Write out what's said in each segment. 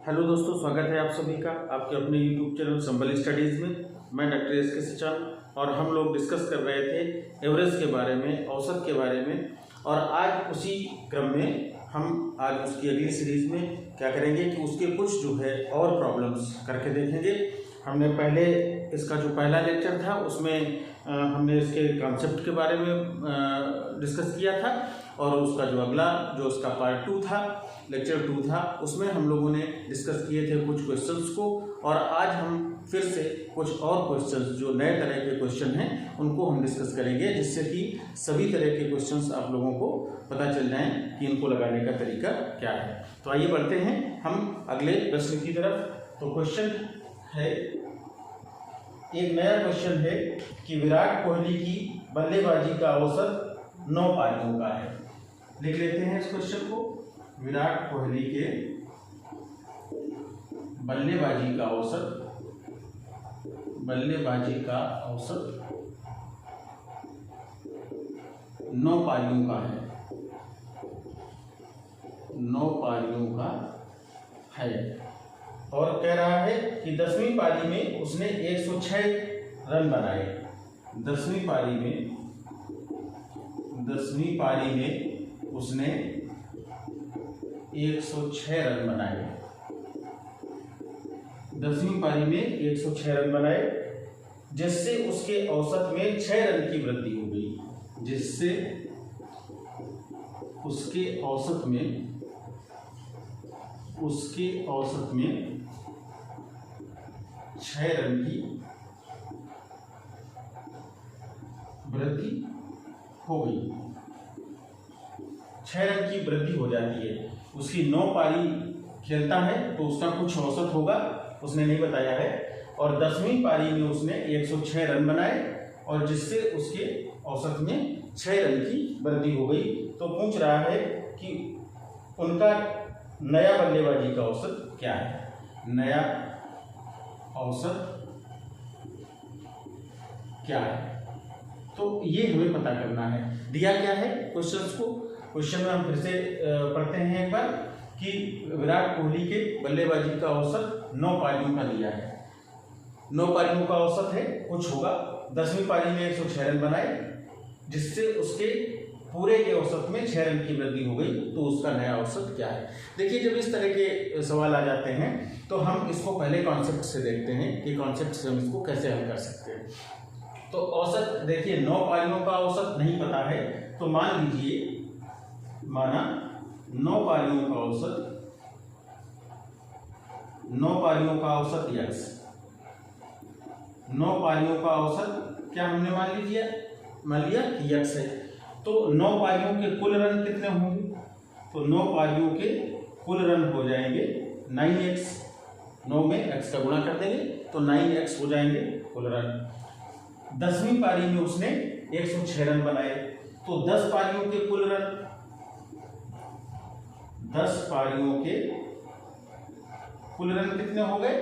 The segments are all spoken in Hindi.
हेलो दोस्तों, स्वागत है आप सभी का आपके अपने यूट्यूब चैनल संबल स्टडीज़ में। मैं डॉक्टर एस.के. सचान और हम लोग डिस्कस कर रहे थे एवरेज के बारे में, औसत के बारे में। और आज उसी क्रम में हम आज उसकी अगली सीरीज़ में क्या करेंगे कि उसके कुछ जो है और प्रॉब्लम्स करके देखेंगे। हमने पहले इसका जो पहला लेक्चर था उसमें हमने इसके कॉन्सेप्ट के बारे में डिस्कस किया था, और उसका जो अगला जो उसका पार्ट 2 था, लेक्चर 2 था, उसमें हम लोगों ने डिस्कस किए थे कुछ क्वेश्चंस को। और आज हम फिर से कुछ और क्वेश्चंस जो नए तरह के क्वेश्चन हैं उनको हम डिस्कस करेंगे, जिससे कि सभी तरह के क्वेश्चंस आप लोगों को पता चल जाएं कि इनको लगाने का तरीका क्या है। तो आइए बढ़ते हैं हम अगले प्रश्न की तरफ। तो क्वेश्चन है, एक नया क्वेश्चन है कि विराट कोहली की बल्लेबाजी का औसत 9 पारियों का है। लिख लेते हैं इस क्वेश्चन को। विराट कोहली के बल्लेबाजी का औसत 9 पारियों का है। 9 पारियों का है और कह रहा है कि 10वीं पारी में उसने 106 रन बनाए। 10वीं पारी में उसने 106 रन बनाए। 10वीं पारी में 106 रन बनाए, जिससे उसके औसत में 6 रन की वृद्धि हो गई। जिससे उसके औसत में 6 रन की वृद्धि हो गई। 6 रन की वृद्धि हो जाती है। उसकी 9 पारी खेलता है तो उसका कुछ औसत होगा, उसने नहीं बताया है। और 10वीं पारी में उसने 106 रन बनाए और जिससे उसके औसत में 6 रन की वृद्धि हो गई। तो पूछ रहा है कि उनका नया बल्लेबाजी का औसत क्या है। नया औसत क्या है, तो ये हमें पता करना है। दिया क्या है क्वेश्चंस को, क्वेश्चन में हम फिर से पढ़ते हैं एक बार कि विराट कोहली के बल्लेबाजी का औसत 9 पारियों का दिया है। 9 पारियों का औसत है, कुछ होगा। 10वीं पारी में 106 रन बनाए, जिससे उसके पूरे के औसत में 6 रन की वृद्धि हो गई। तो उसका नया औसत क्या है। देखिए, जब इस तरह के सवाल आ जाते हैं तो हम इसको पहले कॉन्सेप्ट से देखते हैं कि कॉन्सेप्ट से हम इसको कैसे हल कर सकते हैं। तो औसत देखिए, 9 पारियों का औसत नहीं पता है, तो मान लीजिए, माना 9 पारियों का औसत यक्स। 9 पारियों का औसत क्या हमने मान लिया कि यक्स है। तो 9 पारियों के कुल रन कितने होंगे, तो 9 पारियों के कुल रन हो जाएंगे 9x। 9 में x का गुणा कर देंगे तो 9x हो जाएंगे कुल रन। 10वीं पारी में उसने 106 रन बनाए, तो 10 पारियों के कुल रन, 10 पारियों के कुल रन कितने हो गए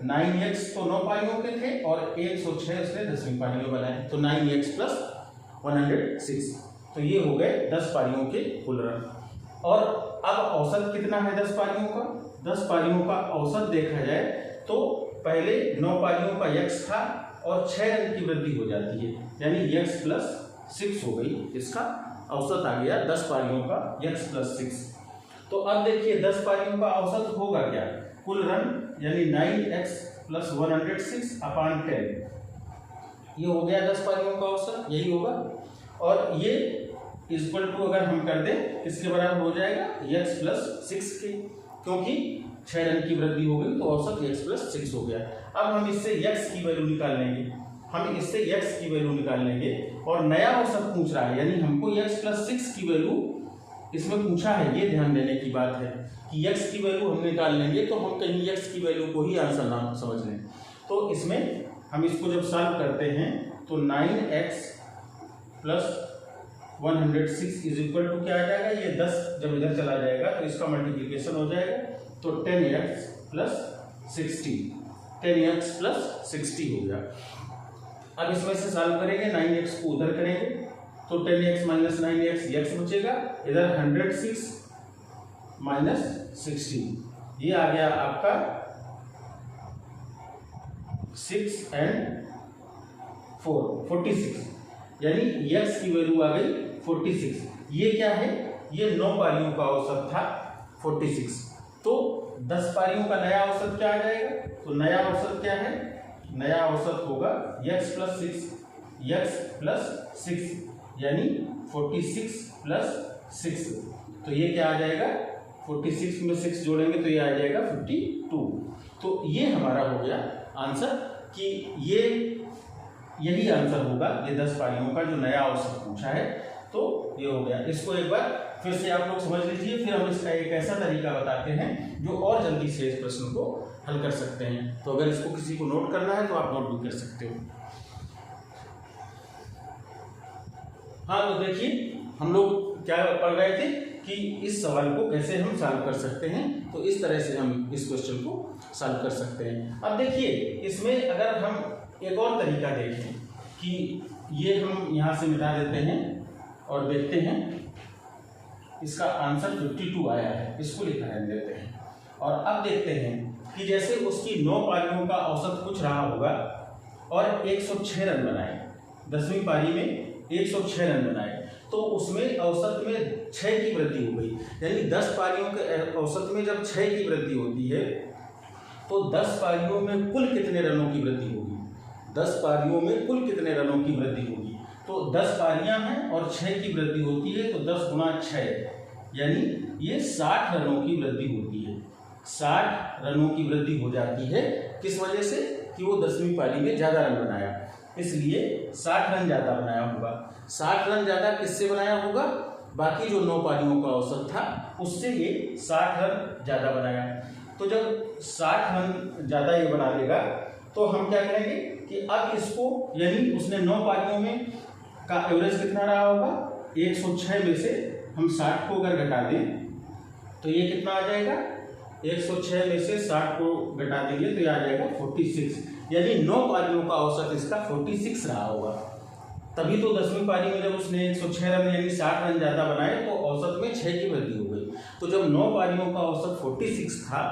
9x। तो 9 पारियों के थे और 106 उसने 10वीं पारी में बनाए, तो 9x + 106, तो ये हो गए 10 पारियों के कुल रन। और अब औसत कितना है 10 पारियों का। 10 पारियों का औसत देखा जाए तो पहले 9 पारियों का x था और 6 रन की वृद्धि हो जाती है, यानी x + 6 हो गई। इसका औसत आ गया 10 पारियों का x + 6। तो अब देखिए 10 पारियों का औसत होगा क्या, कुल रन, यानी 9x + 106/10। ये हो गया 10 पारियों का औसत, यही होगा। और ये इक्वल टू अगर हम कर दें किसके बराबर हो जाएगा, x + 6 के, क्योंकि 6 रन की वृद्धि हो गई तो औसत x + 6 हो गया। अब हम इससे x की वैल्यू निकाल लेंगे, और नया औसत पूछ रहा है, यानी हमको x + 6 की वैल्यू इसमें पूछा है। ये ध्यान देने की बात है कि x की वैल्यू हम निकाल लेंगे तो हम कहीं x की वैल्यू को ही आंसर ना समझ लें। तो इसमें हम इसको जब सॉल्व करते हैं तो 9x + 106 = क्या आ जाएगा, ये 10 जब इधर चला जाएगा तो इसका मल्टीप्लिकेशन हो जाएगा, तो 10x + 60, 10x + 60 हो गया। अब इसमें से सॉल्व करेंगे, 9x को उधर करेंगे तो 10x - 9x x बचेगा, इधर 106 - 60 ये आ गया आपका 6 and 4 46, यानी x की वैल्यू आ गई 46। ये क्या है, ये 9 पारियों का औसत था 46। तो 10 पारियों का नया औसत क्या आ जाएगा, तो नया औसत क्या है, नया औसत होगा x प्लस 6 यानी 46 प्लस 6। तो ये क्या आ जाएगा, 46 में 6 जोड़ेंगे तो ये आ जाएगा 52। तो ये हमारा हो गया आंसर कि यही आंसर होगा, ये 10 पारियों का जो नया औसत पूछा है। तो ये हो गया। इसको एक बार फिर से आप लोग समझ लीजिए, फिर हम इसका एक ऐसा तरीका बताते हैं जो और जल्दी से इस प्रश्न को हल कर सकते हैं। तो अगर इसको किसी को नोट करना है तो आप नोट भी कर सकते हो। हाँ, तो देखिए हम लोग क्या पढ़ रहे थे कि इस सवाल को कैसे हम सॉल्व कर सकते हैं। तो इस तरह से हम इस क्वेश्चन को सॉल्व कर सकते हैं। अब देखिए इसमें अगर हम एक और तरीका देखें कि ये हम यहाँ से मिटा देते हैं और देखते हैं इसका आंसर 52 आया है, इसको लिखा रहने देते हैं। और अब देखते हैं कि जैसे उसकी 9 पारियों का औसत कुछ रहा होगा और 106 रन बनाए, 10वीं पारी में 106 रन बनाए, तो उसमें औसत में 6 की वृद्धि हो गई। यानी 10 पारियों के औसत में जब 6 की वृद्धि होती है तो 10 पारियों में कुल कितने रनों की वृद्धि होगी, 10 पारियों में कुल कितने रनों की वृद्धि होगी। तो 10 पारियां हैं और 6 की वृद्धि होती है, तो 10 गुना 6 यानी ये 60 रनों की वृद्धि होती है। 60 रनों की वृद्धि हो जाती है, किस वजह से कि वो 10वीं पारी में ज़्यादा रन बनाया, इसलिए 60 रन ज़्यादा बनाया होगा। 60 रन ज़्यादा किससे बनाया होगा, बाकी जो 9 पारियों का औसत था उससे ये 60 रन ज़्यादा बनाया। तो जब 60 रन ज़्यादा ये बना देगा तो हम क्या करेंगे कि अब इसको, यानी उसने 9 पारियों में का एवरेज कितना रहा होगा, 106 में से हम 60 को अगर घटा दें तो ये कितना आ जाएगा, 106 में से 60 को घटा देंगे तो ये आ जाएगा 46। यानी 9 पारियों का औसत इसका 46 रहा होगा। तभी तो 10वीं पारी में जब उसने 106 रन यानी 60 रन ज़्यादा बनाए तो औसत में 6 की वृद्धि हो गई। तो जब 9 पारियों का औसत 46 था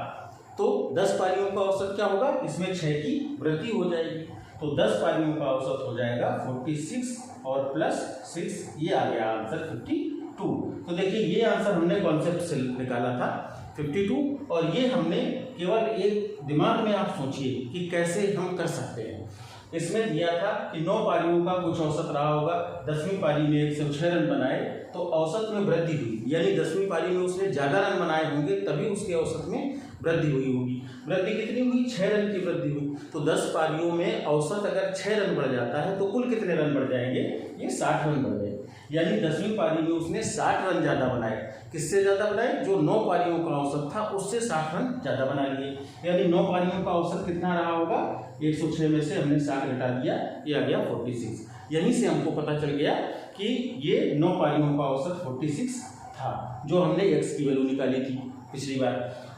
तो 10 पारियों का औसत क्या होगा, इसमें 6 की वृद्धि हो जाएगी। तो 10 पारियों का औसत हो जाएगा 46 और प्लस 6, ये आ गया आंसर 52। तो देखिए ये आंसर हमने कॉन्सेप्ट से निकाला था 52, और ये हमने केवल एक दिमाग में आप सोचिए कि कैसे हम कर सकते हैं। इसमें दिया था कि 9 पारियों का कुछ औसत रहा होगा, 10वीं पारी में 106 रन बनाए तो औसत में वृद्धि हुई, यानी 10वीं पारी में उसने ज़्यादा रन बनाए होंगे तभी उसके औसत में वृद्धि हुई होगी। वृद्धि कितनी हुई, 6 रन की वृद्धि हुई। तो 10 पारियों में औसत अगर 6 रन बढ़ जाता है तो कुल कितने रन बढ़ जाएंगे, ये 60 रन बढ़ गए। यानी 10वीं पारी में उसने 60 रन ज़्यादा बनाए। किससे ज़्यादा बनाए, जो 9 पारियों का औसत था उससे 60 रन ज़्यादा बना लिए। यानी 9 पारियों का औसत कितना रहा होगा, 106 में से हमने 60 घटा दिया, ये आ गया 46। यहीं से हमको पता चल गया कि ये 9 पारियों का औसत 46 था, जो हमने x की वैल्यू निकाली थी पिछली बार।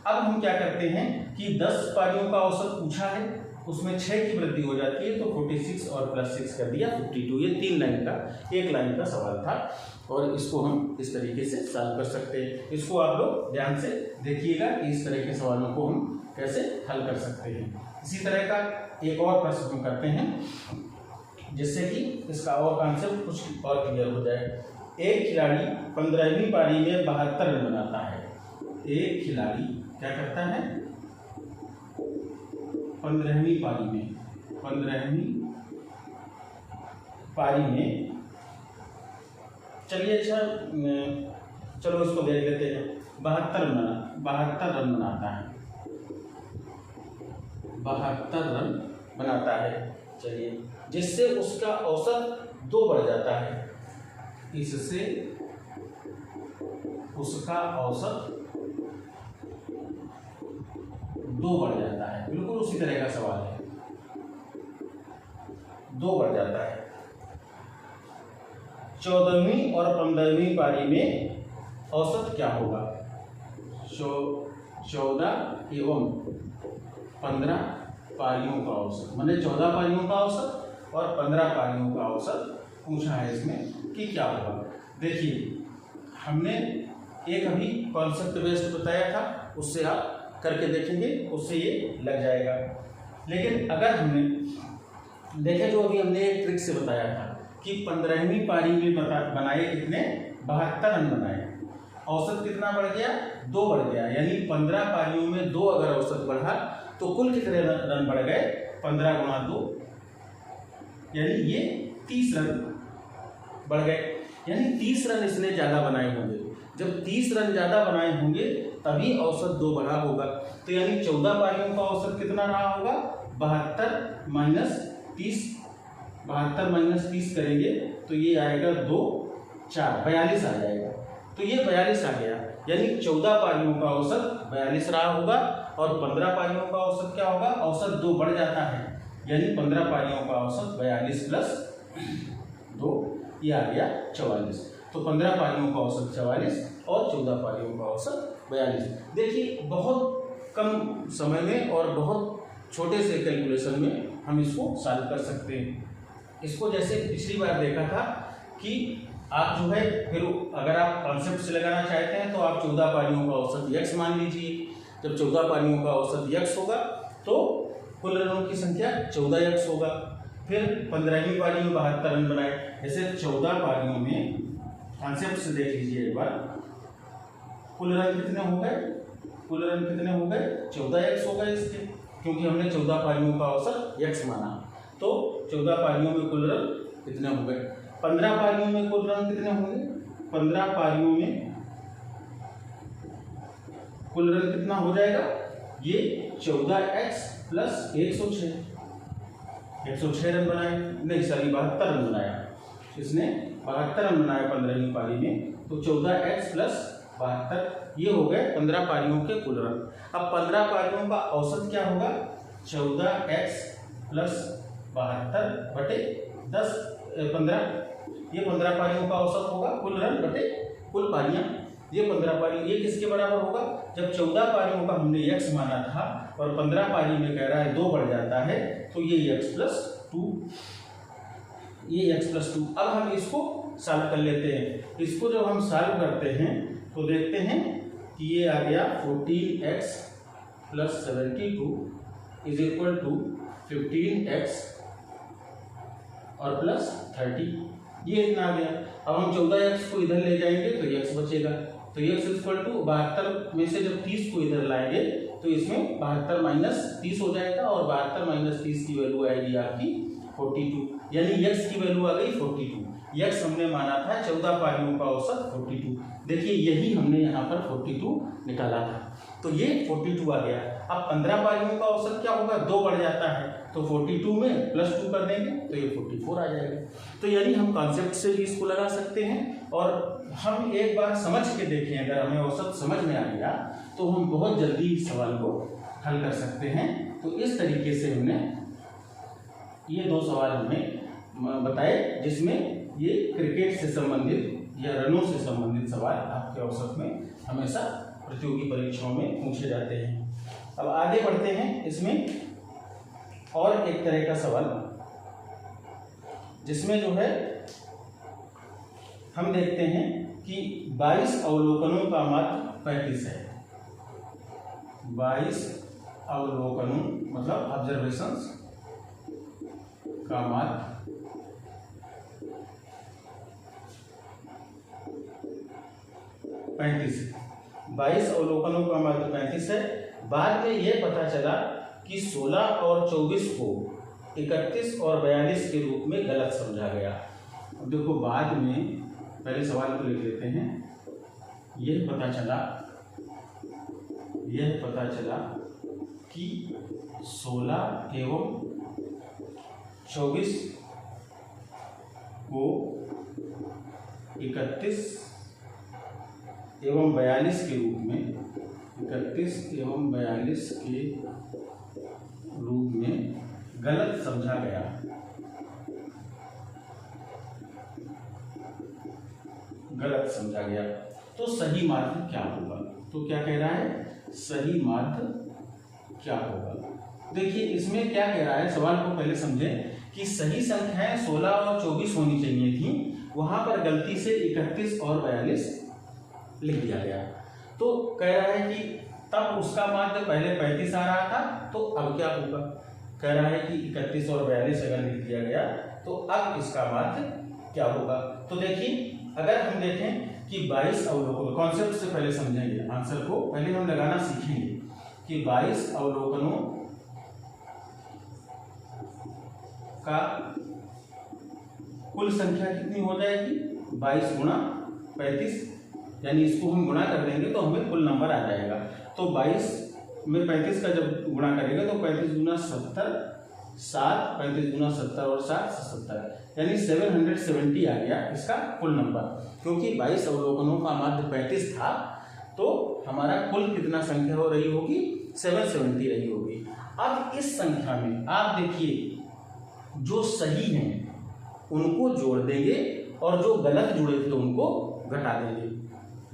अब हम क्या करते हैं कि 10 पारियों का औसत पूछा है, उसमें 6 की वृद्धि हो जाती है, तो 46 और प्लस 6 कर दिया 52। ये 3 लाइन का, 1 लाइन का सवाल था और इसको हम इस तरीके से सॉल्व कर सकते हैं। इसको आप लोग ध्यान से देखिएगा कि इस तरह के सवालों को हम कैसे हल कर सकते हैं। इसी तरह का एक और प्रश्न हम करते हैं जिससे कि इसका और कॉन्सेप्ट कुछ और क्लियर हो जाए। एक खिलाड़ी 15वीं पारी में 72 रन बनाता है। एक खिलाड़ी क्या करता है, 15वीं पारी में, 15वीं पारी में, चलिए अच्छा चलो इसको देख लेते हैं। 72 रन बनाता है, 72 रन बनाता है, चलिए, जिससे उसका औसत 2 बढ़ जाता है। इससे उसका औसत 2 बढ़ जाता है। बिल्कुल उसी तरह का सवाल है, 2 बढ़ जाता है। 14वीं और 15वीं पारी में औसत क्या होगा, 14 एवं 15 पारियों का औसत, मैंने 14 पारियों का औसत और 15 पारियों का औसत पूछा है इसमें कि क्या होगा। देखिए हमने एक अभी कॉन्सेप्ट बेस्ड बताया था, उससे आप करके देखेंगे, उससे ये लग जाएगा। लेकिन अगर हमने देखें जो अभी हमने एक ट्रिक से बताया था कि 15वीं पारी में बनाए कितने 72 रन बनाए, औसत कितना बढ़ गया 2 बढ़ गया, यानी 15 पारियों में 2 अगर औसत बढ़ा तो कुल कितने रन बढ़ गए 15 गुणा 2, यानी ये 30 रन बढ़ गए, यानी 30 रन इसने ज़्यादा बनाए होंगे। जब 30 रन ज़्यादा बनाए होंगे तभी औसत 2 बढ़ा होगा। तो यानी 14 पारियों का औसत कितना रहा होगा 72 माइनस 30, 72 माइनस 30 करेंगे तो ये आएगा 2 4 42 आ जाएगा। तो ये 42 आ गया, यानी 14 पारियों का औसत 42 रहा होगा और 15 पारियों का औसत क्या होगा, औसत 2 बढ़ जाता है, यानी 15 पारियों का औसत 42 प्लस 2 ये आ गया 44। तो 15 पारियों का औसत 44 और 14 पारियों का औसत 42। देखिए बहुत कम समय में और बहुत छोटे से कैलकुलेशन में हम इसको सॉल्व कर सकते हैं। इसको जैसे पिछली बार देखा था कि आप जो है फिर अगर आप कॉन्सेप्ट से लगाना चाहते हैं तो आप 14 पारियों का औसत x मान लीजिए। जब 14 पारियों का औसत x होगा तो कुल रनों की संख्या 14x होगा। फिर 15वीं पारी में 72 रन बनाए, जैसे 14 पारियों में कॉन्सेप्ट से देख लीजिए एक बार, कुल रन कितने हो गए, कुल रन कितने हो गए 14x हो गए इसके, क्योंकि हमने 14 पारियों का औसत x माना। तो 14 पारियों में कुल रन कितने हो गए, 15 पारियों में कुल रन कितने होंगे, 15 पारियों में कुल रन कितना हो जाएगा, ये 14x प्लस 106 रन बनाए, नहीं सॉरी 72 रन बनाया इसने, 72 रन बनाया 15वीं पारी में, तो 14x प्लस 72 ये हो गए 15 पारियों के कुल रन। अब 15 पारियों का औसत क्या होगा, 14x प्लस 72 बटे 10 15, ये 15 पारियों का औसत होगा कुल रन बटे कुल पारियां। ये 15 पारी ये किसके बराबर होगा, जब 14 पारियों का हमने x माना था और 15 पारी में कह रहा है 2 बढ़ जाता है, तो ये x प्लस 2, ये x प्लस 2। अब हम इसको सॉल्व कर लेते हैं। इसको जब हम सॉल्व करते हैं तो देखते हैं कि ये आ गया 14x plus 72 is equal to 15x और प्लस 30, ये इतना आ गया। अब हम 14x को इधर ले जाएंगे तो x बचेगा, तो x इक्वल टू 72 में से जब 30 को इधर लाएंगे तो इसमें 72 माइनस 30 हो जाएगा और 72 माइनस 30 की वैल्यू आएगी आपकी 42, यानी x की वैल्यू आ गई 42। x हमने माना था 14 पारियों का औसत 42, देखिए यही हमने यहाँ पर 42 निकाला था, तो ये 42 आ गया। अब 15 पारियों का औसत क्या होगा, 2 बढ़ जाता है, तो 42 में प्लस 2 कर देंगे तो ये 44 आ जाएगा। तो यानी हम कॉन्सेप्ट से भी इसको लगा सकते हैं और हम एक बार समझ के देखें, अगर हमें औसत समझ में आ गया तो हम बहुत जल्दी इस सवाल को हल कर सकते हैं। तो इस तरीके से हमने ये 2 सवाल हमने बताए जिसमें ये क्रिकेट से संबंधित या रनों से संबंधित सवाल आपके औसत में हमेशा प्रतियोगी परीक्षाओं में पूछे जाते हैं। अब आगे बढ़ते हैं, इसमें और एक तरह का सवाल जिसमें जो है हम देखते हैं कि 22 अवलोकनों का मात्र 35 है। 22 अवलोकनों मतलब ऑब्जर्वेशंस का मात्र 35 है। 22 अवलोकनों का मात्र 35 है। बाद में यह पता चला कि 16 और 24 को 31 और 42 के रूप में गलत समझा गया। अब देखो बाद में, पहले सवाल को लिख लेते हैं। यह पता चला कि 16 एवं 24 को 31 एवं 42 के रूप में 31 एवं 42 के रूप में गलत समझा गया। गलत समझा गया तो सही माध्य क्या होगा? तो क्या कह रहा है, सही माध्य क्या होगा? देखिए इसमें क्या कह रहा है, सवाल को पहले समझें कि सही संख्याएं 16 और 24 होनी चाहिए थी, वहां पर गलती से 31 और 42 लिख दिया गया। तो कह रहा है कि तब उसका माध्य पहले 35 आ रहा था, तो अब क्या होगा, कह रहा है कि 31 और 42 अगर लिख दिया गया तो अब इसका माध्य क्या होगा। तो देखिए अगर हम देखें कि 22 अवलोकनों, कॉन्सेप्ट से पहले समझेंगे, आंसर को पहले हम लगाना सीखेंगे कि 22 अवलोकनों का कुल संख्या कितनी हो जाएगी, 22 गुणा 35, यानी इसको हम गुणा कर देंगे तो हमें कुल नंबर आ जाएगा। तो 22 में 35 का जब गुणा करेंगे तो 35 गुना 70 7, 35 गुना 70 और 7 70, यानी 770 आ गया इसका कुल नंबर। क्योंकि 22 अवलोकनों का माध्य 35 था तो हमारा कुल कितना संख्या हो रही होगी, 770 रही होगी। अब इस संख्या में आप देखिए जो सही हैं उनको जोड़ देंगे और जो गलत जुड़े थे उनको घटा देंगे।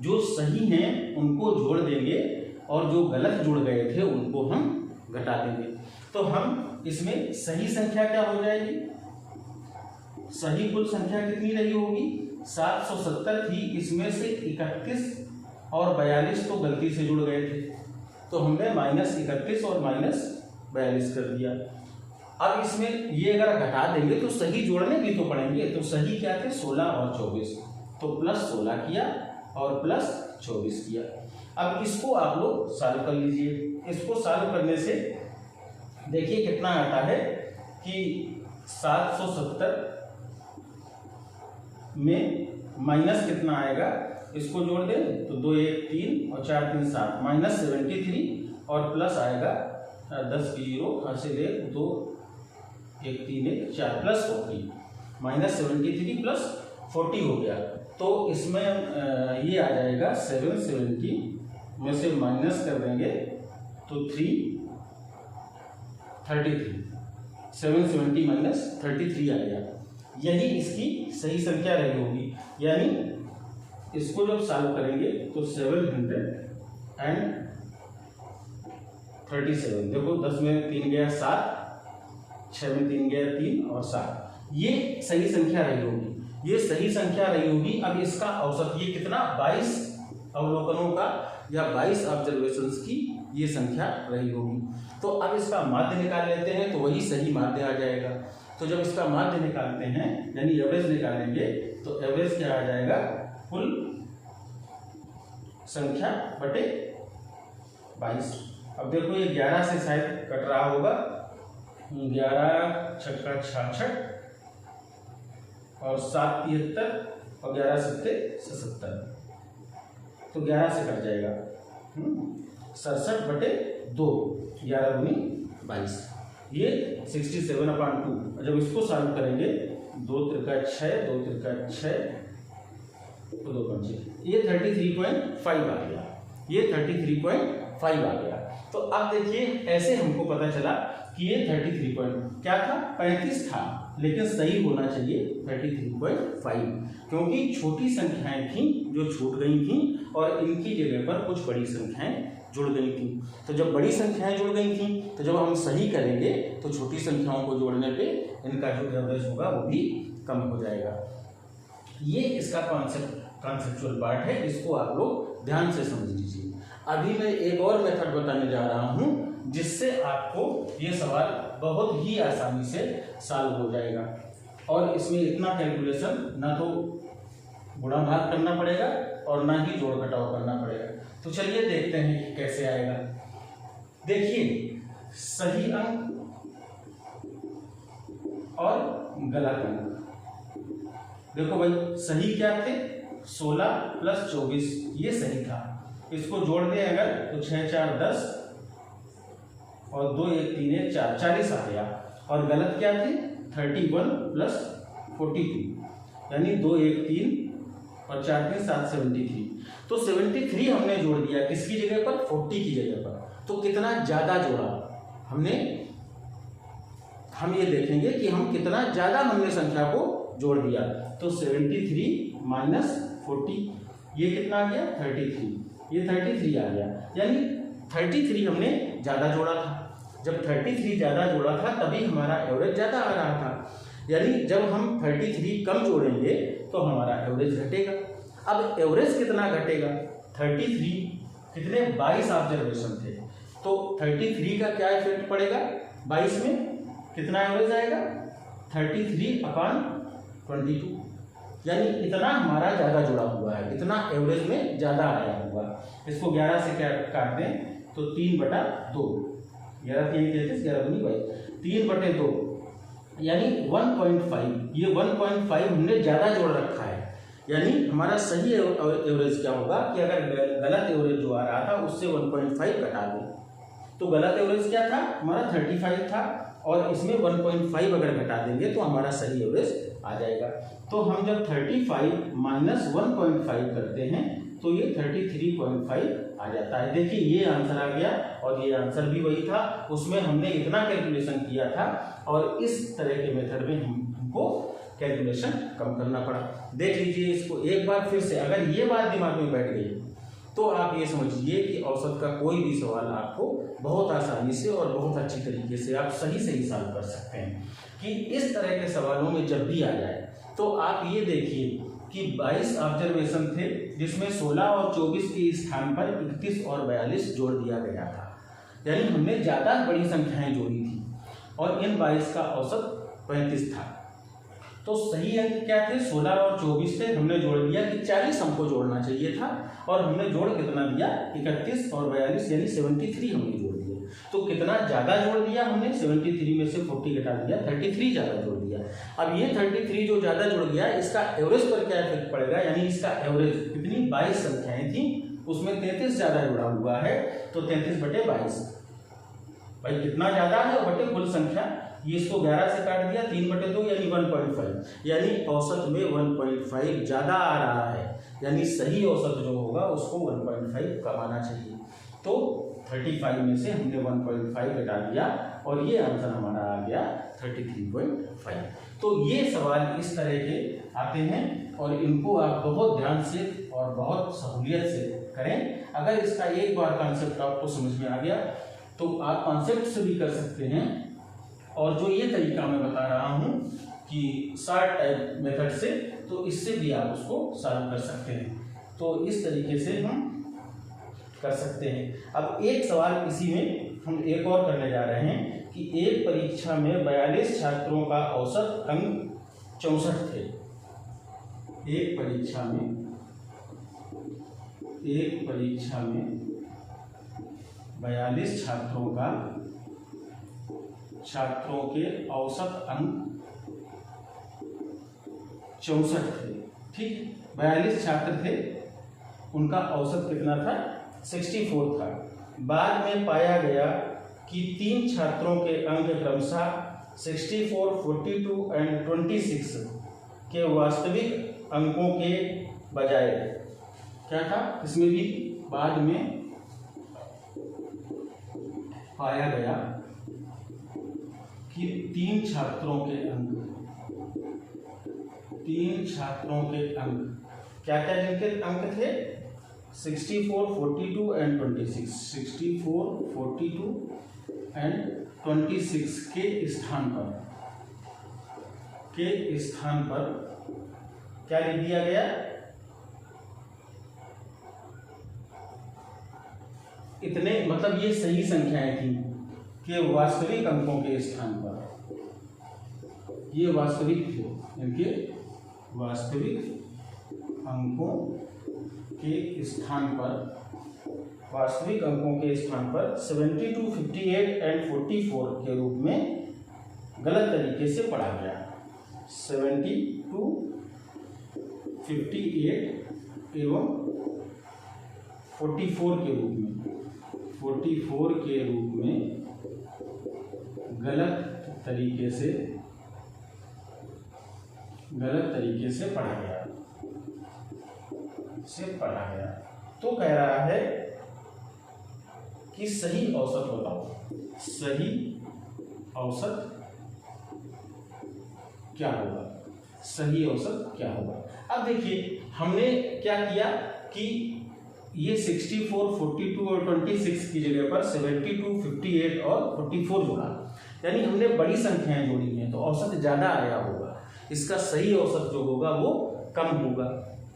जो सही हैं उनको जोड़ देंगे और जो गलत जुड़ गए थे उनको हम घटा देंगे। तो हम इसमें सही संख्या क्या हो जाएगी, सही कुल संख्या कितनी रही होगी, 770 थी, इसमें से 31 और 42 तो गलती से जुड़ गए थे तो हमने -31 और -42 कर दिया। अब इसमें ये अगर घटा देंगे तो सही जोड़ने भी तो पड़ेंगे, तो सही क्या थे 16 और 24, तो +16 किया और +24 किया। अब इसको आप लोग सॉल्व कर लीजिए। इसको सॉल्व करने से देखिए कितना आता है कि 770 में माइनस कितना आएगा, इसको जोड़ दें तो 2 1 3 और 4 3 7, -73 और प्लस आएगा 10 की 0 से ले 2 1 3 1 4 +40, -73 + 40 हो गया। तो इसमें ये आ जाएगा 770 में से माइनस कर देंगे तो 33, 770 - 33 आ गया। यही इसकी सही संख्या रही होगी, यानी इसको जब सॉल्व करेंगे तो 737, देखो 10 में 3 गया 7, 6 में 3 गया 3 और 7, ये सही संख्या रही होगी, ये सही संख्या रही होगी। अब इसका औसत ये कितना, 22 अवलोकनों का या 22 ऑब्जर्वेशंस की ये संख्या रही होगी। तो अब इसका माध्य निकाल लेते हैं तो वही सही माध्य आ जाएगा। तो जब इसका माध्य निकालते हैं यानी एवरेज निकालेंगे तो एवरेज क्या आ जाएगा, कुल संख्या बटे 22। अब देखो ये 11 से शायद कट रहा होगा, 11 छक्का 66 और 7 73 और 11 सत्ते 77, तो 11 से कट जाएगा 67/2, 11 दूनी 22, ये 67/2। जब इसको सॉल्व करेंगे 2 त्रिका 6, 2 त्रिका 6 तो 2 पंचे, ये 33.5 आ गया, ये 33.5 आ गया। तो अब देखिए ऐसे हमको पता चला कि ये 33 क्या था, 35 था, लेकिन सही होना चाहिए 33.5, क्योंकि छोटी संख्याएं थीं जो छूट गई थीं और इनकी जगह पर कुछ बड़ी संख्याएं जुड़ गई थीं। तो जब बड़ी संख्याएं जुड़ गई थीं तो जब हम सही करेंगे तो छोटी संख्याओं को जोड़ने पे इनका जो एवरेज होगा वो भी कम हो जाएगा। ये इसका कॉन्सेप्चुअल पार्ट है, इसको आप लोग ध्यान से समझ लीजिए। अभी मैं एक और मेथड बताने जा रहा हूँ जिससे आपको ये सवाल बहुत ही आसानी से सॉल्व हो जाएगा और इसमें इतना कैलकुलेशन ना तो गुणा भाग करना पड़ेगा और ना ही जोड़ घटाव करना पड़ेगा। तो चलिए देखते हैं कि कैसे आएगा। देखिए सही अंक और गलत अंक, देखो भाई सही क्या थे, 16 + 24 ये सही था, इसको जोड़ दें अगर तो 6 4 10 और 2 1 3 1 4, 40 आ गया। और गलत क्या थे, 31 + 42, यानी 2 1 3 और 4 3 7, 73। तो 73 हमने जोड़ दिया किसकी जगह पर, 40 की जगह पर। तो कितना ज्यादा जोड़ा हमने, हम ये देखेंगे कि हम कितना ज्यादा हमने संख्या को जोड़ दिया। तो 73 - 40 ये कितना आ गया, 33, ये 33 आ गया, यानी 33 हमने ज्यादा जोड़ा था। जब 33 ज्यादा जोड़ा था तभी हमारा एवरेज ज्यादा आ रहा था, यानी जब हम 33 कम जोड़ेंगे तो हमारा एवरेज घटेगा। अब एवरेज कितना घटेगा, 33 कितने 22 ऑब्जर्वेशन थे। तो 33 का क्या इफेक्ट पड़ेगा 22 में, कितना एवरेज आएगा 33/22, यानी इतना हमारा ज़्यादा जुड़ा हुआ है, इतना एवरेज में ज़्यादा आया हुआ। इसको 11 से क्या काट दें तो 3/2, 11 3 33, 11 दूनी 22, 3/2 यानी 1.5, ये 1.5 हमने ज़्यादा जोड़ रखा है। यानी हमारा सही एवरेज क्या होगा कि अगर गलत एवरेज जो आ रहा था उससे 1.5 घटा दें, तो गलत एवरेज क्या था हमारा 35 था, और इसमें 1.5 अगर घटा देंगे तो हमारा सही एवरेज आ जाएगा। तो हम जब 35 माइनस 1.5 करते हैं तो ये 33.5 आ जाता है। देखिए ये आंसर आ गया, और ये आंसर भी वही था, उसमें हमने इतना कैलकुलेशन किया था और इस तरह के मेथड में हमको कैलकुलेशन कम करना पड़ा। देख लीजिए इसको एक बार फिर से, अगर ये बात दिमाग में बैठ गई तो आप ये समझिए कि औसत का कोई भी सवाल आपको बहुत आसानी से और बहुत अच्छी तरीके से आप सही सॉल्व कर सकते हैं। कि इस तरह के सवालों में जब भी आ जाए तो आप ये देखिए कि 22 ऑब्जर्वेशन थे, जिसमें 16 और 24 के स्थान पर 31 और 42 जोड़ दिया गया था, यानी हमने ज़्यादा बड़ी संख्याएं जोड़ी थी, और इन 22 का औसत 35 था। तो सही अंक क्या थे 16 और 24 थे, हमने जोड़ दिया कि 40 हमको जोड़ना चाहिए था, और हमने जोड़ कितना दिया 31 और 42 यानी 73 हमने जोड़ दिया। तो कितना ज़्यादा जोड़ दिया हमने, 73 में से 40 घटा दिया, 33 ज़्यादा जोड़ दिया। अब ये 33 जो ज़्यादा जुड़ गया इसका एवरेज पर क्या इफेक्ट पड़ेगा, यानी इसका एवरेज कितनी 22 संख्याएं थी उसमें 33 ज़्यादा जुड़ा हुआ है, तो 33/22 भाई कितना ज़्यादा है और बटे कुल संख्या, ये इसको 11 से काट दिया 3/2 यानी 1.5, यानी औसत में 1.5 ज़्यादा आ रहा है, यानी सही औसत जो होगा उसको 1.5 कम आना चाहिए। तो 35 में से हमने 1.5 घटा दिया और ये आंसर हमारा आ गया 33.5। तो ये सवाल इस तरह के आते हैं और इनको आप बहुत ध्यान से और बहुत सहूलियत से करें। अगर इसका एक बार कॉन्सेप्ट आपको समझ में आ गया तो आप कॉन्सेप्ट से भी कर सकते हैं, और जो ये तरीका मैं बता रहा हूँ कि शार्ट टाइप मेथड से, तो इससे भी आप उसको सॉल्व कर सकते हैं। तो इस तरीके से हम कर सकते हैं। अब एक सवाल इसी में हम एक और करने जा रहे हैं कि एक परीक्षा में 42 छात्रों का औसत अंक 64 थे। एक परीक्षा में 42 छात्रों के औसत अंक 64 थे। ठीक, 42 छात्र थे, उनका औसत कितना था 64 था। बाद में पाया गया कि 3 छात्रों के अंक क्रमशः 64, 42 एंड 26 के वास्तविक अंकों के बजाय क्या था, इसमें भी बाद में पाया गया कि 3 छात्रों के अंक क्या क्या जिनके अंक थे 64, 42 एंड 26, 64, 42 एंड 26 के स्थान पर क्या लिख दिया गया, इतने, मतलब ये सही संख्याएं थी कि वास्तविक अंकों के स्थान पर, ये वास्तविक थे, इनके वास्तविक अंकों के स्थान पर 72, 58 एंड 44 के रूप में गलत तरीके से पढ़ा गया। 72, 58 एवं 44 के रूप में गलत तरीके से पढ़ा गया। तो कह रहा है कि सही औसत बताओ, सही औसत क्या होगा। अब देखिए हमने क्या किया कि ये 64, 42 और 26 की जगह पर 72, 58 और 44 जोड़ा, यानी हमने बड़ी संख्याएं जोड़ी हैं तो औसत ज़्यादा आया होगा। इसका सही औसत जो होगा वो कम होगा।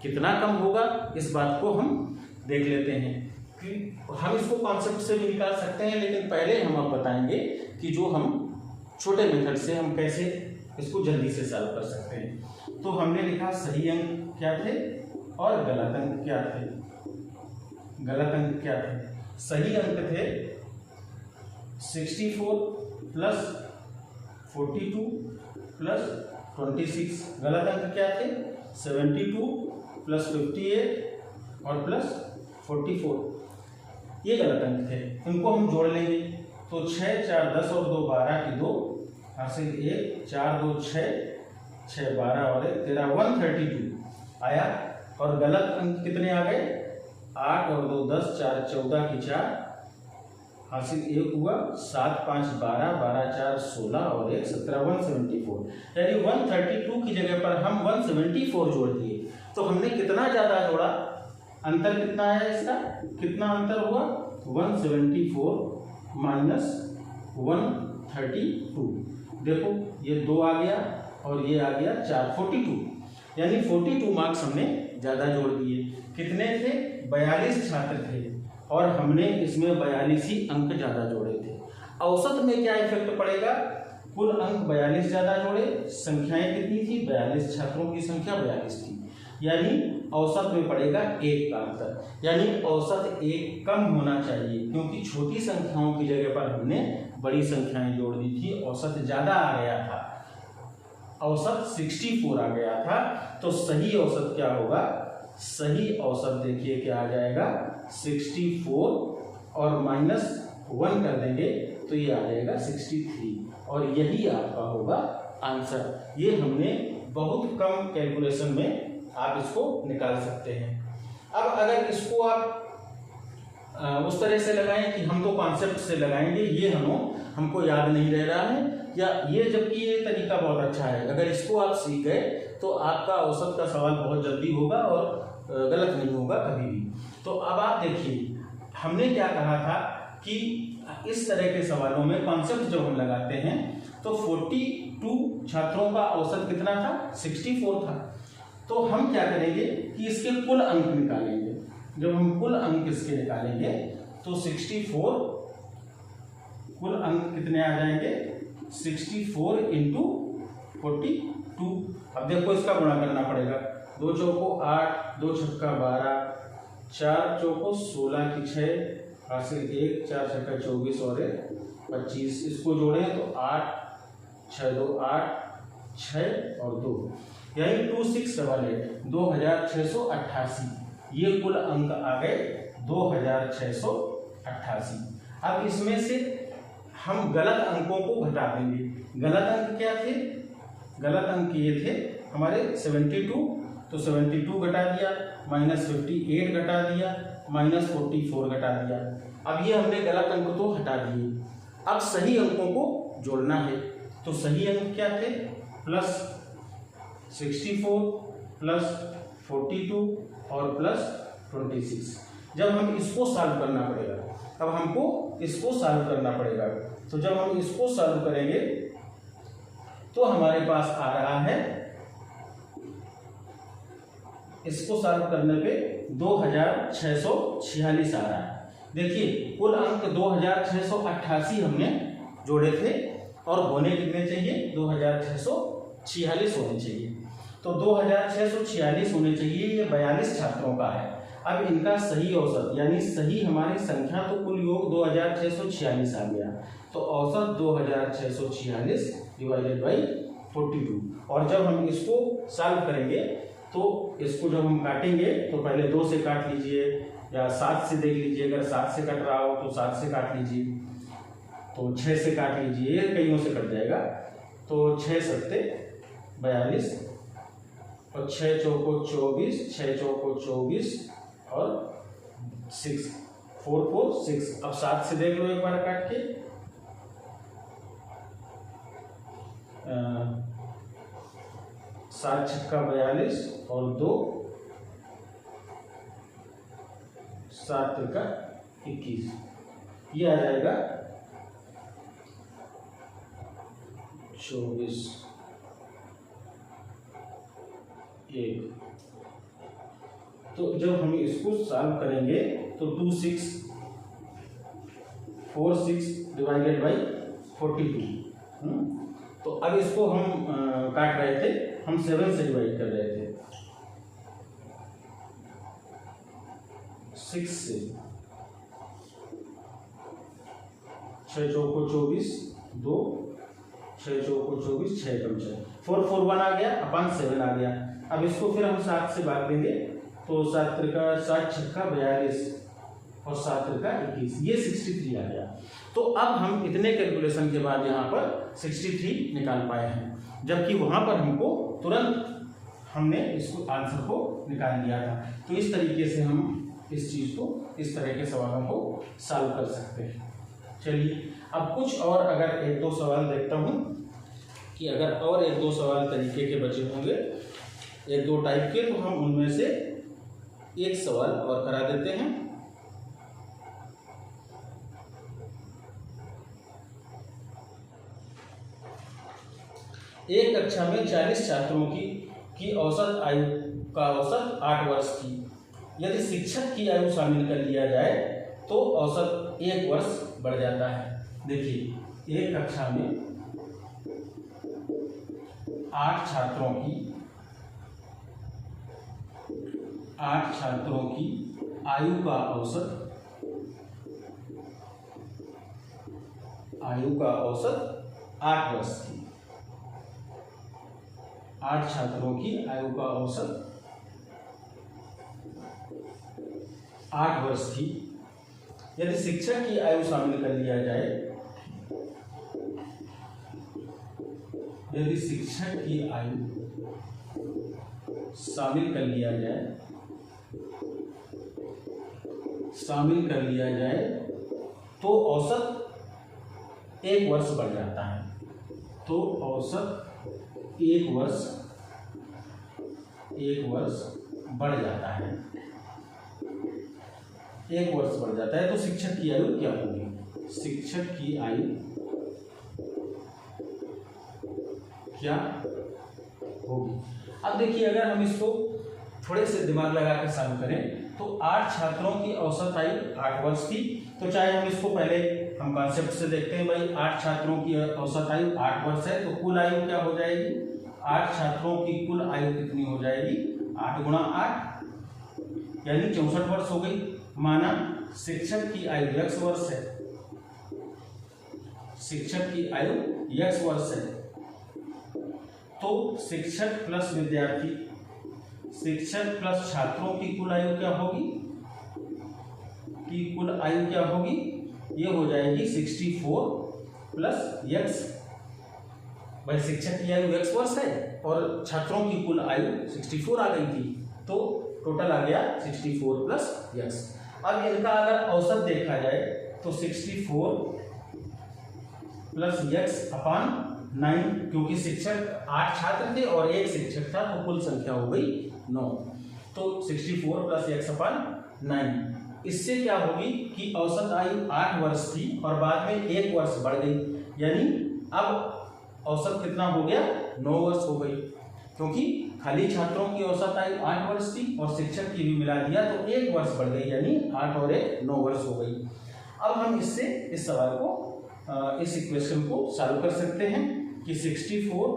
कितना कम होगा इस बात को हम देख लेते हैं। हम इसको कॉन्सेप्ट से भी निकाल सकते हैं, लेकिन पहले हम अब बताएंगे कि जो हम छोटे मेथड से हम कैसे इसको जल्दी से सॉल्व कर सकते हैं। तो हमने लिखा सही अंक क्या थे और गलत अंक क्या थे। गलत अंक क्या थे? सही अंक थे 64 प्लस 42 प्लस 26। गलत अंक क्या थे? 72 प्लस 58 और प्लस 44। ये गलत अंक थे, इनको हम जोड़ लेंगे। तो 6 4 10 और 2 12 की 2 हासिल 1 4 2 6 6 12 और 1 13 132 आया। और गलत अंक कितने आ गए? 8 और 2 10 4 14 की 4 हासिल 1 हुआ 7 5 12 12 4 16 और 1 17 174। यानी 132 की जगह पर हम 174 जोड़ दिए। तो हमने कितना ज्यादा जोड़ा? अंतर कितना है इसका? कितना अंतर हुआ? 174 माइनस 132। देखो ये 2 आ गया और ये आ गया 4 42। यानी 42 मार्क्स हमने ज्यादा जोड़ दिए। कितने थे? 42 छात्र थे और हमने इसमें 42 ही अंक ज्यादा जोड़े थे। औसत में क्या इफेक्ट पड़ेगा? कुल अंक 42 ज्यादा जोड़े, संख्याएं कितनी थी? 42, छात्रों की संख्या 42 थी, यानी औसत में पड़ेगा 1 का अंतर। यानी औसत 1 कम होना चाहिए, क्योंकि छोटी संख्याओं की जगह पर हमने बड़ी संख्याएं जोड़ दी थी, औसत ज्यादा आ गया था, औसत 64 आ गया था। तो सही औसत क्या होगा? सही औसत देखिए क्या आ जाएगा? 64 और माइनस 1 कर देंगे तो ये आ जाएगा 63 और यही आपका होगा आंसर। ये हमने बहुत कम कैलकुलेशन में आप इसको निकाल सकते हैं। अब अगर इसको आप उस तरह से लगाएं कि हम तो कॉन्सेप्ट से लगाएंगे, ये हमको याद नहीं रह रहा है, या ये जबकि ये तरीका बहुत अच्छा है, अगर इसको आप सीख गए तो आपका औसत का सवाल बहुत जल्दी होगा और गलत नहीं होगा कभी भी। तो अब आप देखिए, हमने क्या कहा था कि इस तरह के सवालों में कॉन्सेप्ट जब हम लगाते हैं तो 42 छात्रों का औसत कितना था? 64 था। तो हम क्या करेंगे कि इसके कुल अंक निकालेंगे। जब हम कुल अंक इसके निकालेंगे तो 64 कुल अंक कितने आ जाएंगे? 64 इंटू 42। अब देखो इसका गुणा करना पड़ेगा। 2 चौको 8, 2 छक्का 12, 4 चौको 16 की 6 हासिल 1 4 छक्का 24 और 25। इसको जोड़े तो 8 6 2 8 6 और 2 यानी 2688 2688। ये कुल अंक आ गए 2688। अब इसमें से हम गलत अंकों को घटा देंगे। गलत अंक क्या थे? गलत अंक ये थे हमारे 72, तो 72 घटा दिया, माइनस 58 घटा दिया, माइनस 44 घटा दिया। अब ये हमने गलत अंक तो हटा दिए। अब सही अंकों को जोड़ना है। तो सही अंक क्या थे? प्लस 64 प्लस 42 और प्लस 26। जब हम इसको सॉल्व करना पड़ेगा, अब हमको इसको सॉल्व करना पड़ेगा। तो जब हम इसको सॉल्व करेंगे तो हमारे पास आ रहा है, इसको सॉल्व करने पे 2646 आ रहा है। देखिए कुल अंक 2688 हमने जोड़े थे और होने कितने चाहिए? 2646 होने चाहिए। तो 2646 होने चाहिए। ये 42 छात्रों का है। अब इनका सही औसत यानी सही हमारी संख्या तो कुल योग 2646 आ गया, तो औसत 2646 डिवाइडेड बाई 42। और जब हम इसको सॉल्व करेंगे तो इसको जब हम काटेंगे तो पहले 2 से काट लीजिए या 7 से देख लीजिए। अगर 7 से कट रहा हो तो 7 से काट लीजिए, तो 6 से काट लीजिए, ये कईयों से कट जाएगा। तो 6 सत्ते 42 और 6 चौको 24, 6 चौको 24 और 6 4 4 6। अब 7 से देख लो एक बार काट के। 7 छक्का 42 और 2 7 त्रिका 21। ये आ जाएगा 24 1। तो जब हम इसको सॉल्व करेंगे तो 2646 डिवाइडेड बाई 42। तो अब इसको हम काट रहे थे, हम 7 से डिवाइड कर रहे थे, 6 से, 6 चौको 24, 2, 6 चौको 24, 6 कम 6, 441 आ गया अपन 7 आ गया। अब इसको फिर हम 7 से भाग देंगे तो 7 त्रिका 7 छक्का 42 और 7 त्रिका 21, ये 63 आ गया। तो अब हम इतने कैलकुलेशन के बाद यहाँ पर 63 निकाल पाए हैं, जबकि वहाँ पर हमको तुरंत हमने इसको आंसर को निकाल लिया था। तो इस तरीके से हम इस चीज़ को, इस तरह के सवालों को सॉल्व कर सकते हैं। चलिए अब कुछ और अगर 1-2 सवाल देखता हूँ कि अगर और 1-2 सवाल तरीके के बचे होंगे, 1-2 टाइप के, तो हम उनमें से एक सवाल और करा देते हैं। एक कक्षा में 40 छात्रों की औसत आयु का औसत 8 वर्ष थी। यदि शिक्षक की आयु शामिल कर लिया जाए तो औसत 1 वर्ष बढ़ जाता है। देखिए, एक कक्षा में 8 छात्रों की आयु का औसत 8 वर्ष थी। 8 छात्रों की आयु का औसत 8 वर्ष थी। यदि शिक्षक की आयु शामिल कर लिया जाए, यदि शिक्षक की आयु शामिल कर लिया जाए तो औसत 1 वर्ष बढ़ जाता है। तो औसत 1 वर्ष बढ़ जाता है। 1 वर्ष बढ़ जाता है। तो शिक्षक की आयु क्या होगी? शिक्षक की आयु क्या होगी? अब देखिए, अगर हम इसको थोड़े से दिमाग लगा कर सॉल्व करें तो 8 छात्रों की औसत आयु 8 वर्ष थी। तो चाहे हम इसको पहले हम कॉन्सेप्ट से देखते हैं, भाई 8 छात्रों की औसत आयु 8 वर्ष है, तो कुल आयु क्या हो जाएगी? 8 छात्रों की कुल आयु कितनी हो जाएगी? 8 गुणा 8 यानी 64 वर्ष हो गई। माना शिक्षक की आयु x वर्ष है, शिक्षक की आयु x वर्ष है, तो शिक्षक प्लस विद्यार्थी, शिक्षक प्लस छात्रों की कुल आयु क्या होगी? ये हो जाएगी 64 प्लस x। भाई शिक्षक की आयु x वर्ष है और छात्रों की कुल आयु 64 आ गई थी, तो टोटल आ गया 64 प्लस x। अब इनका अगर औसत देखा जाए तो 64 प्लस x अपान 9, क्योंकि शिक्षक 8 छात्र थे और 1 शिक्षक था, तो कुल संख्या हो गई 9। तो 64 प्लस x अपान 9, इससे क्या होगी कि औसत आयु 8 वर्ष थी और बाद में 1 वर्ष बढ़ गई, यानी अब औसत कितना हो गया? 9 वर्ष हो गई, क्योंकि खाली छात्रों की औसत आयु 8 वर्ष थी और शिक्षक की भी मिला दिया तो 1 वर्ष बढ़ गई, यानी 8 और 1 9 वर्ष हो गई। अब हम इससे इस सवाल को, इस इक्वेशन को सॉल्व कर सकते हैं कि 64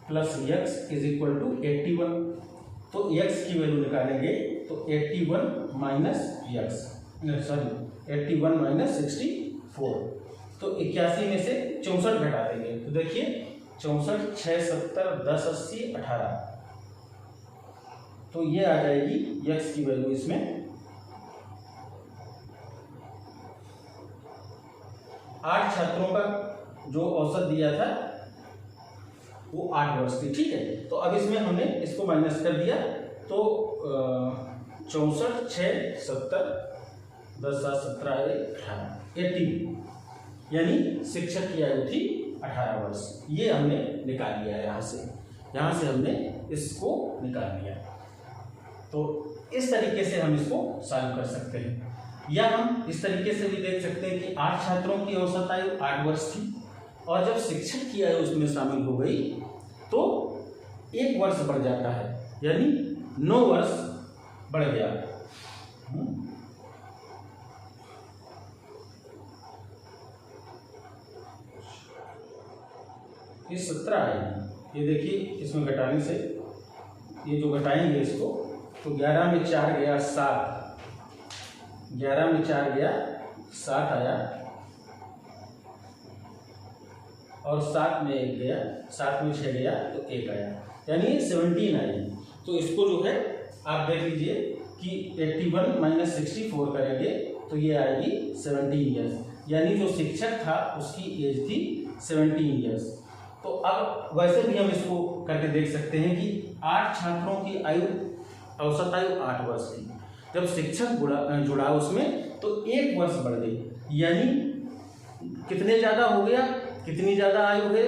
plus x is equal to 81। तो x की वैल्यू निकालेंगे तो 81 माइनस 64, तो 81 में से 64 घटा देंगे। तो देखिए 64, 6, 70, 10, 80, 18, तो ये आ जाएगी x की वैल्यू इसमें 8 छात्रों का जो औसत दिया था वो 8 वर्ष थी। ठीक है, तो अब इसमें हमने इसको माइनस कर दिया, तो 64, 6, 70, 10, 7, 17, 18, 18, यानी शिक्षक की आयु थी 18 वर्ष। ये हमने निकाल लिया यहाँ से हमने इसको निकाल लिया। तो इस तरीके से हम इसको सॉल्व कर सकते हैं, या हम इस तरीके से भी देख सकते हैं कि 8 छात्रों की औसत आयु 8 वर्ष थी और जब शिक्षक की आयु उसमें शामिल हो गई तो 1 वर्ष बढ़ जाता है, यानी 9 वर्ष बढ़ गया। ये 17 आएगी। ये देखिए इसमें घटाने से, ये जो घटाएंगे इसको, तो 11 में 4 गया 7, 11 में 4 गया 7 आया, और 7 में 1 गया, 7 में 6 गया तो 1 आया, यानी 17 आई। तो इसको जो है आप देख लीजिए कि 81 माइनस 64 करेंगे तो ये आएगी 17 ईयर्स, यानी जो शिक्षक था उसकी एज थी 17 ईयर्स। तो अब वैसे भी हम इसको करके देख सकते हैं कि 8 छात्रों की आयु, औसत आयु 8 वर्ष थी। जब शिक्षक जुड़ा उसमें तो 1 वर्ष बढ़ गई, यानी कितने ज़्यादा हो गया, कितनी ज़्यादा आयु है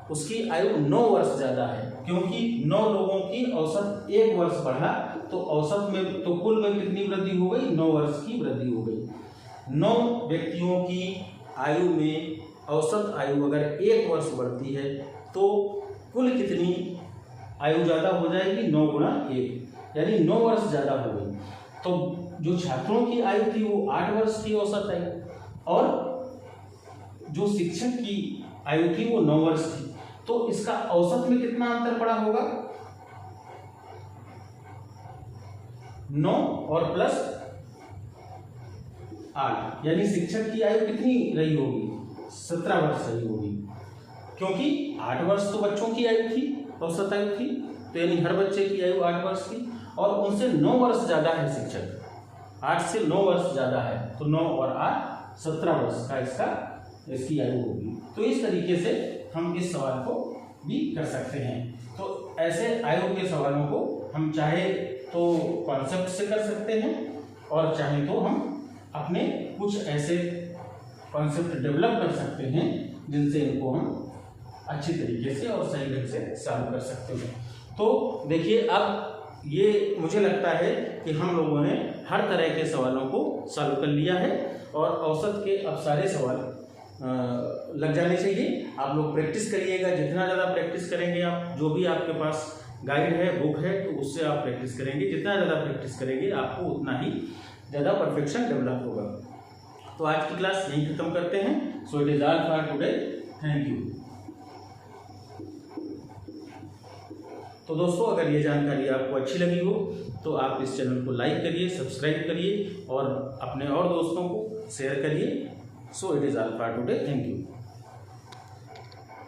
उसकी आयु 9 वर्ष ज़्यादा है, क्योंकि 9 लोगों की औसत 1 वर्ष बढ़ा, तो औसत में तो कुल में कितनी वृद्धि हो गई, 9 वर्ष की वृद्धि हो गई। 9 व्यक्तियों की आयु में औसत आयु अगर 1 वर्ष बढ़ती है तो कुल कितनी आयु ज़्यादा हो जाएगी, 9 गुणा 1, यानी 9 वर्ष ज़्यादा हो गई। तो जो छात्रों की आयु थी वो 8 वर्ष की औसत आयु, और जो शिक्षक की आयु थी वो 9 वर्ष थी। तो इसका औसत में कितना अंतर पड़ा होगा, 9 और प्लस 8, यानी शिक्षक की आयु कितनी रही होगी, 17 वर्ष रही होगी, क्योंकि 8 वर्ष तो बच्चों की आयु थी, औसत आयु थी, तो यानी हर बच्चे की आयु 8 वर्ष थी, और उनसे 9 वर्ष ज़्यादा है शिक्षक, 8 से 9 वर्ष ज़्यादा है, तो 9 और 8 17 वर्ष का इसकी आयु होगी। तो इस तरीके से हम इस सवाल को भी कर सकते हैं। तो ऐसे आयु के सवालों को हम चाहे तो कॉन्सेप्ट से कर सकते हैं, और चाहे तो हम अपने कुछ ऐसे कॉन्सेप्ट डेवलप कर सकते हैं जिनसे इनको हम अच्छी तरीके से और सही ढंग से सॉल्व कर सकते हैं। तो देखिए, अब ये मुझे लगता है कि हम लोगों ने हर तरह के सवालों को सॉल्व कर लिया है, और औसत के अब सारे सवाल लग जाने चाहिए। आप लोग प्रैक्टिस करिएगा, जितना ज़्यादा प्रैक्टिस करेंगे आप, जो भी आपके पास गाइड है, बुक है, तो उससे आप प्रैक्टिस करेंगे, जितना ज़्यादा प्रैक्टिस करेंगे आपको उतना ही ज़्यादा परफेक्शन डेवलप होगा। तो आज की क्लास यहीं खत्म करते हैं। So it is all for today, thank you. तो दोस्तों, अगर ये जानकारी आपको अच्छी लगी हो तो आप इस चैनल को लाइक करिए, सब्सक्राइब करिए, और अपने और दोस्तों को शेयर करिए। So it is all for today, thank you.